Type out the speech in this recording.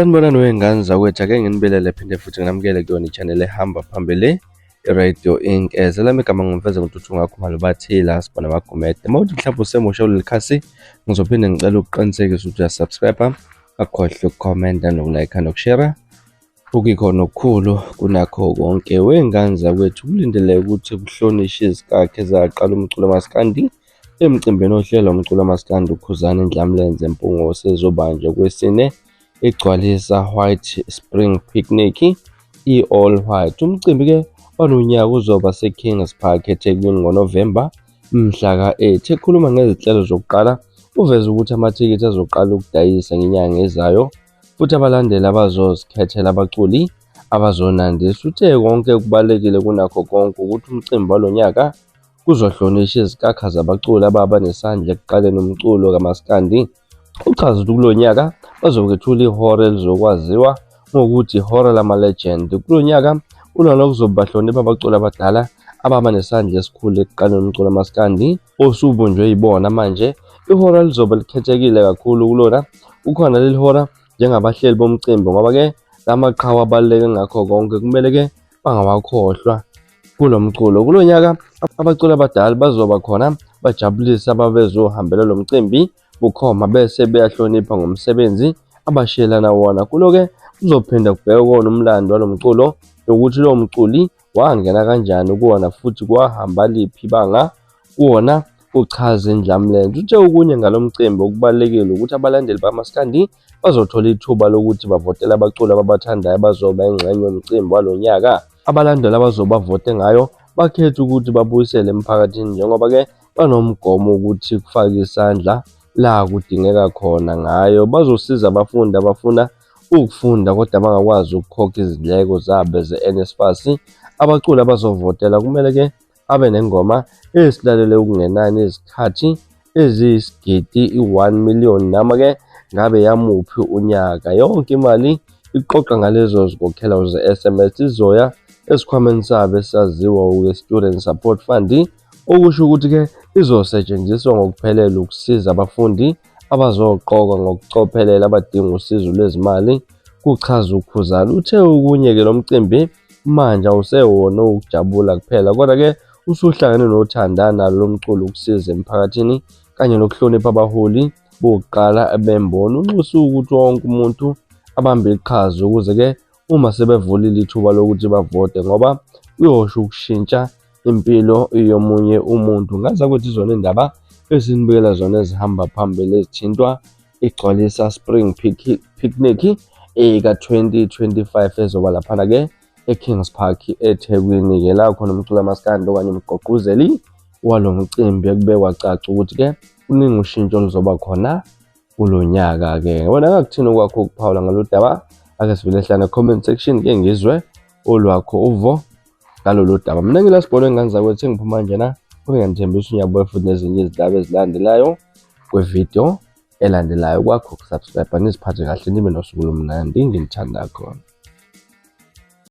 Sanibonani wey'ngane zakwethu, ake nginibelele phinde futhi nginamukele kuyona i-channel ehamba phambili i-Radio Inc. Lami igama ngumfeza ngintuthu ngakho malubathila sibona amagumede. Mawuthi mhlawumbe usemusha kuleli khasi, ngizophinde ngicela ukuqinisekisa ukuthi uyasubscribe, akhohlwe ukukhomenta nokulayikha nokushare. Okuyikhona okukhulu kunakho konke wey'ngane zakwethu, kulindeleke ukuthi kuhlonishwe izikakhe ezaqala umculo maskandi emcimbini ohlelwa umculo maskandi ukhuzana eNdlamlenze Mpungose ezobanjwa kwesine igcwalisa White Spring Picnic i-All White. Umcimbi-ke wanonyaka uzoba se-Kings Park eThekwini ngoNovemba mhla ka-8. Ekhuluma ngezinhlelo zokuqala uveza ukuthi amathikithi azoqala ukudayisa ngenyanga ezayo, futhi abalandeli abazozikhethela abaculi abazonandisa. Uthe konke kubalulekile kunakho konke ukuthi umcimbi walo nyaka kuzohlonishwa izikakha zabaculi ababa nesandla ekuqaleni umculo kamaskandi. Uchaza ukuthi kulo nyaka bazokwethula ihora elizokwaziwa ngokuthi ihora lama-legend. Kulo nyaka ulalo kuzoba bahlonipha abaculi abadala ababa nesandla esikhulu ekuqaleni umculo kamaskandi osubunjwe yibona. Manje ihora lizobe likhethekile kakhulu kulona. Ukhona leli hora njengabahleli bomcimbi ngoba-ke lamaqhawe abaluleke ngakho konke kumele-ke bangawakhohlwa kulo mculo. Kulo nyaka abaculi abadala bazoba khona bajabulisa ababezohambela lo mcimbi bukhoma bese beyahlonipha ngomsebenzi abashiyelana wona. Kulo-ke kuzophinda kubhekwe kona umlando walo mculo nokuthi lo mculi wangena kanjani kuwona futhi kwahamba liphi ibanga kuwona. Uchaze eNdlamlenze uthe okunye ngalo mcimbi okubalulekile ukuthi abalandeli bamaskandi bazothola ithuba lokuthi bavotele abaculi ababathandayo abazoba ingxenye yomcimbi walo nyaka. Abalandeli abazoba vote ngayo bakhethe ukuthi babuyisele emphakathini njengoba-ke banomgomo ukuthi kufake isandla la kudingeka khona ngayo. Bazosiza abafundi abafuna ukufunda kodwa bangakwazi ukukhokha izindleko zabo ze-NSFAS. Abaculi abazovotela kumele-ke abe nengoma esilalele okungenani izikhathi eziyisigidi i-1 million noma-ke ngabe yamuphi unyaka. Yonke imali iqoqa ngalezo zikhokhela ze-SMS izoya esikhwameni sabo esaziwa uke-Student Support Fund, okusho ukuthi-ke izosetshenziswa ngokuphelele ukusiza abafundi abazoqoka ngokucophelela abadinga usizo lwezimali. Kuchaza uKhuzana uthe okunye-ke lo mcimbi manje awusewona ukujabula kuphela kodwa-ke usuhlangene nothandana lo mculo ukusiza emphakathini kanye nokuhlonipha abaholi bokuqala bemboni. Unxuse ukuthi wonke umuntu abambe iqhaza ukuze-ke uma sebevulile ithuba lokuthi bavote ngoba uyosho ukushintsha impilo yomunye umuntu. Ngaza ukuthi izona indaba esinibekela zona ezihamba phambili ezithintwa igcwalisa Spring Picnic ka-2025 ezoba laphana-ke eKings Park eThekwini-ke la khona umculo kamaskandi okanye umgqugquzeli walo mcimbi ekubekwa caca ukuthi-ke kuningi ushintsho oluzoba khona kulo nyaka-ke. Wena ngakuthini okwakho ukuphawula ngalo daba? Ake sivele hlana comment section ke ngizwe olwakho uvo ngalolu daba. Mina ngilasibona wey'ngane zakwethu engiphuma njena kube ngiyanithembisa unyabuye futhi nezinye izindaba ezilandelayo kwevideo elandelayo. Kwakho ukusubscribe niziphathe kahle nibe nosuku lomnandi, nginithanda khona.